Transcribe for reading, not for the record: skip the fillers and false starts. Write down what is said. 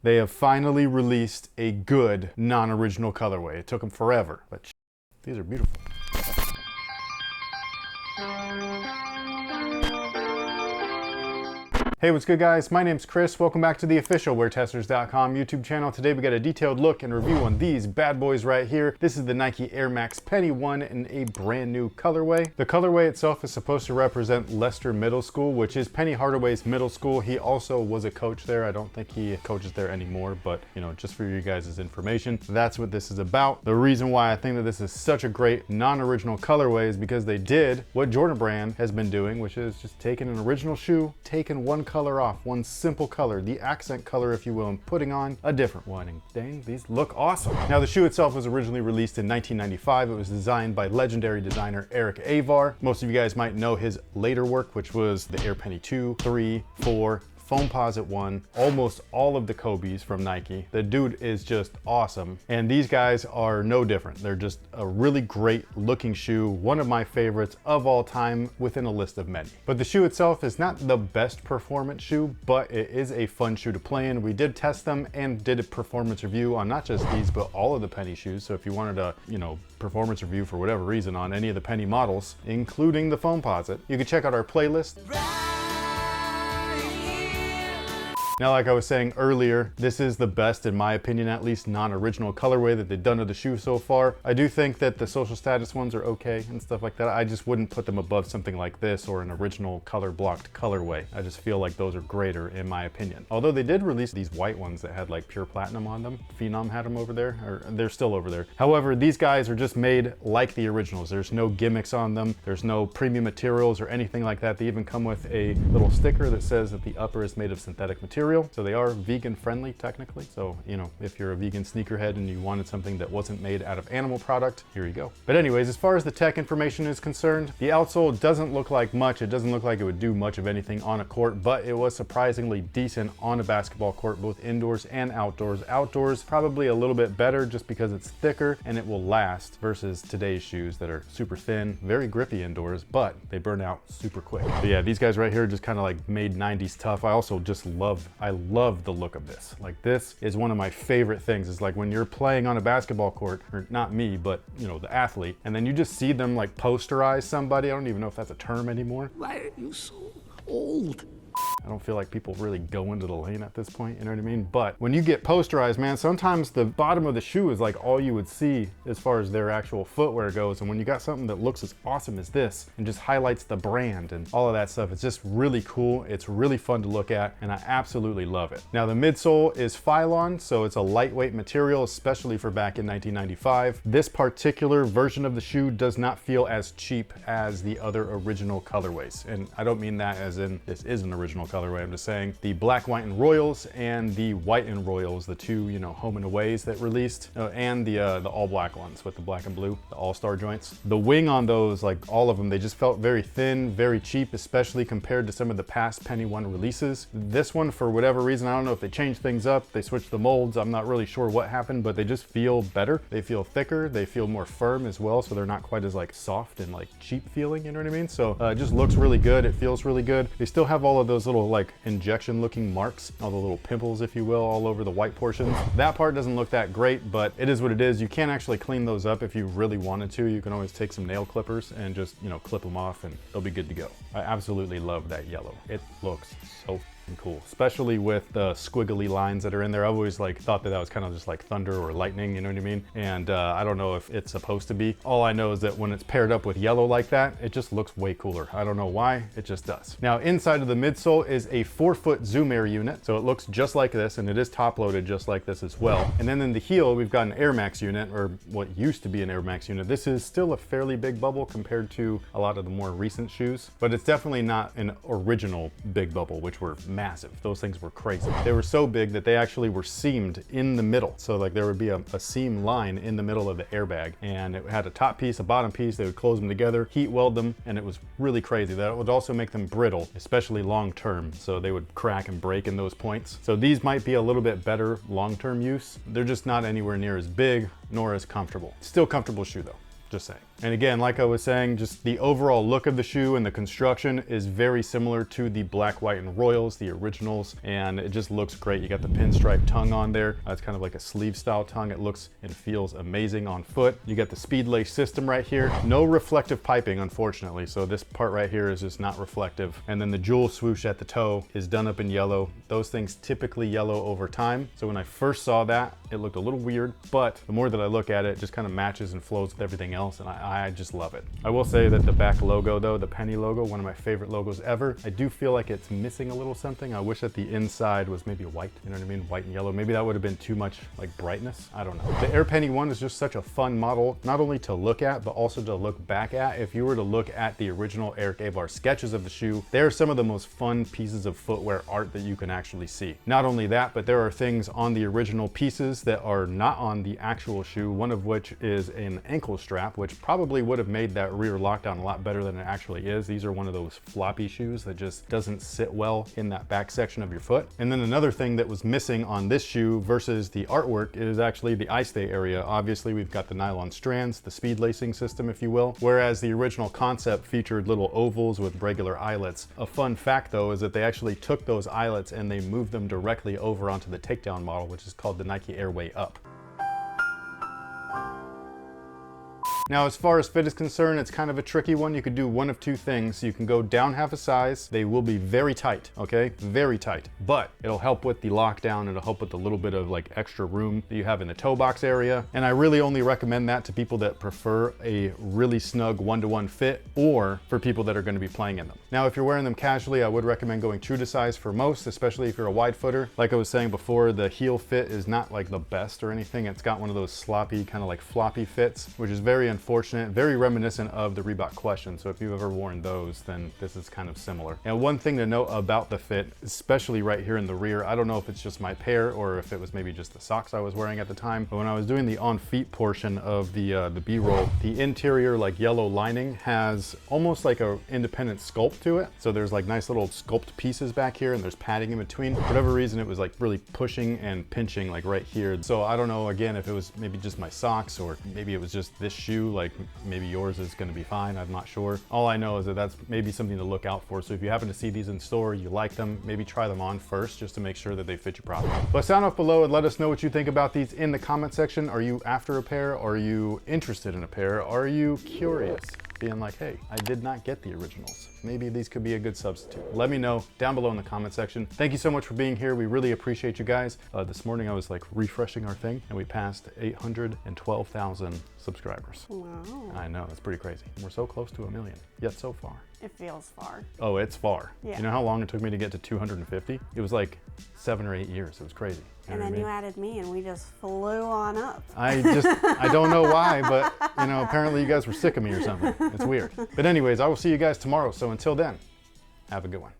They have finally released a good non-original colorway. It took them forever, but these are beautiful. Hey, what's good guys? My name's Chris. Welcome back to the official WearTesters.com YouTube channel. Today we got a detailed look and review on these bad boys right here. This is the Nike Air Max Penny 1 in a brand new colorway. The colorway itself is supposed to represent Leicester Middle School, which is Penny Hardaway's middle school. He also was a coach there. I don't think he coaches there anymore, but you know, just for you guys' information, that's what this is about. The reason why I think that this is such a great non-original colorway is because they did what Jordan Brand has been doing, which is just taking an original shoe, taking one color off, one simple color, the accent color if you will, and putting on a different one, and dang, these look awesome. Now the shoe itself was originally released in 1995. It was designed by legendary designer Eric Avar. Most of you guys might know his later work, which was the Air Penny 2, 3, 4, Foamposite 1, almost all of the Kobe's from Nike. The dude is just awesome. And these guys are no different. They're just a really great looking shoe. One of my favorites of all time within a list of many. But the shoe itself is not the best performance shoe, but it is a fun shoe to play in. We did test them and did a performance review on not just these, but all of the Penny shoes. So if you wanted a, performance review for whatever reason on any of the Penny models, including the Foamposite, you can check out our playlist. Now, like I was saying earlier, this is the best, in my opinion, at least non-original colorway that they've done to the shoe so far. I do think that the social status ones are okay and stuff like that. I just wouldn't put them above something like this or an original color blocked colorway. I just feel like those are greater in my opinion. Although they did release these white ones that had like pure platinum on them. Phenom had them over there, or they're still over there. However, these guys are just made like the originals. There's no gimmicks on them. There's no premium materials or anything like that. They even come with a little sticker that says that the upper is made of synthetic material. So they are vegan friendly technically. So, if you're a vegan sneakerhead and you wanted something that wasn't made out of animal product, here you go. But anyways, as far as the tech information is concerned, the outsole doesn't look like much. It doesn't look like it would do much of anything on a court, but it was surprisingly decent on a basketball court, both indoors and outdoors. Outdoors, probably a little bit better just because it's thicker and it will last versus today's shoes that are super thin, very grippy indoors, but they burn out super quick. But yeah, these guys right here just kind of like made 90s tough. I also just love the look of this. Like, this is one of my favorite things. Is like when you're playing on a basketball court, or not me, but the athlete, and then you just see them like posterize somebody. I don't even know if that's a term anymore. Why are you so old? I don't feel like people really go into the lane at this point, you know what I mean? But when you get posterized, man, sometimes the bottom of the shoe is like all you would see as far as their actual footwear goes. And when you got something that looks as awesome as this and just highlights the brand and all of that stuff, it's just really cool. It's really fun to look at, and I absolutely love it. Now, the midsole is Phylon, so it's a lightweight material, especially for back in 1995. This particular version of the shoe does not feel as cheap as the other original colorways. And I don't mean that as in this is an original colorway. I'm just saying the black, white, and royals and the white and royals, the two, home and aways that released, and the all black ones with the black and blue, the all-star joints. The wing on those, like all of them, they just felt very thin, very cheap, especially compared to some of the past Penny 1 releases. This one, for whatever reason, I don't know if they changed things up, they switched the molds, I'm not really sure what happened, but they just feel better. They feel thicker, they feel more firm as well, so they're not quite as like soft and like cheap feeling, you know what I mean? So it just looks really good, it feels really good. They still have all of those little like injection looking marks, all the little pimples if you will, all over the white portions. That part doesn't look that great, but it is what it is. You can actually clean those up if you really wanted to. You can always take some nail clippers and just clip them off and they'll be good to go. I absolutely love that yellow. It looks so cool, especially with the squiggly lines that are in there. I've always like thought that was kind of just like thunder or lightning, you know what I mean? And I don't know if it's supposed to be. All I know is that when it's paired up with yellow like that, it just looks way cooler. I don't know why, it just does. Now, inside of the midsole is a 4-foot Zoom Air unit, so it looks just like this, and it is top loaded just like this as well. And then in the heel, we've got an Air Max unit, or what used to be an Air Max unit. This is still a fairly big bubble compared to a lot of the more recent shoes, but it's definitely not an original big bubble, which were massive. Those things were crazy. They were so big that they actually were seamed in the middle. So like there would be a seam line in the middle of the airbag, and it had a top piece, a bottom piece. They would close them together, heat weld them, and it was really crazy. That would also make them brittle, especially long term. So they would crack and break in those points. So these might be a little bit better long-term use. They're just not anywhere near as big nor as comfortable. Still comfortable shoe though. Just saying. And again, like I was saying, just the overall look of the shoe and the construction is very similar to the black, white, and royals, the originals, and it just looks great. You got the pinstripe tongue on there. It's kind of like a sleeve style tongue. It looks and feels amazing on foot. You got the speed lace system right here. No reflective piping, unfortunately, so this part right here is just not reflective. And then the jewel swoosh at the toe is done up in yellow. Those things typically yellow over time. So when I first saw that, it looked a little weird, but the more that I look at it, it just kind of matches and flows with everything else, and I just love it. I will say that the back logo though, the penny logo, one of my favorite logos ever, I do feel like it's missing a little something. I wish that the inside was maybe white, you know what I mean? White and yellow. Maybe that would have been too much like brightness. I don't know. The Air Penny one is just such a fun model, not only to look at, but also to look back at. If you were to look at the original Eric Avar sketches of the shoe, they're some of the most fun pieces of footwear art that you can actually see. Not only that, but there are things on the original pieces that are not on the actual shoe, one of which is an ankle strap, which probably would have made that rear lockdown a lot better than it actually is. These are one of those floppy shoes that just doesn't sit well in that back section of your foot. And then another thing that was missing on this shoe versus the artwork is actually the eye stay area. Obviously, we've got the nylon strands, the speed lacing system, if you will, whereas the original concept featured little ovals with regular eyelets. A fun fact though is that they actually took those eyelets and they moved them directly over onto the takedown model, which is called the Nike Airway Up. Now, as far as fit is concerned, it's kind of a tricky one. You could do one of two things. You can go down half a size. They will be very tight, okay? Very tight, but it'll help with the lockdown. It'll help with the little bit of like extra room that you have in the toe box area. And I really only recommend that to people that prefer a really snug one-to-one fit, or for people that are gonna be playing in them. Now, if you're wearing them casually, I would recommend going true to size for most, especially if you're a wide footer. Like I was saying before, the heel fit is not like the best or anything. It's got one of those sloppy, kind of like floppy fits, which is very unfortunate, very reminiscent of the Reebok Question. So if you've ever worn those, then this is kind of similar. And one thing to note about the fit, especially right here in the rear, I don't know if it's just my pair or if it was maybe just the socks I was wearing at the time, but when I was doing the on feet portion of the B-roll, the interior like yellow lining has almost like a independent sculpt to it. So there's like nice little sculpt pieces back here and there's padding in between. For whatever reason, it was like really pushing and pinching like right here. So I don't know, again, if it was maybe just my socks or maybe it was just this shoe, like maybe yours is going to be fine. I'm not sure. All I know is that that's maybe something to look out for. So if you happen to see these in store, you like them, maybe try them on first just to make sure that they fit you properly. But sound off below and let us know what you think about these in the comment section. Are you after a pair? Are you interested in a pair? Are you curious? Being like, hey, I did not get the originals. Maybe these could be a good substitute. Let me know down below in the comment section. Thank you so much for being here. We really appreciate you guys. This morning I was like refreshing our thing and we passed 812,000 subscribers. Wow. I know, that's pretty crazy. We're so close to 1 million, yet so far. It feels far. Oh, it's far. Yeah. You know how long it took me to get to 250? It was like 7 or 8 years. It was crazy. You And know then what I you mean? added me and we just flew on up. I don't know why, but you know, apparently you guys were sick of me or something. It's weird. But anyways, I will see you guys tomorrow. So until then, have a good one.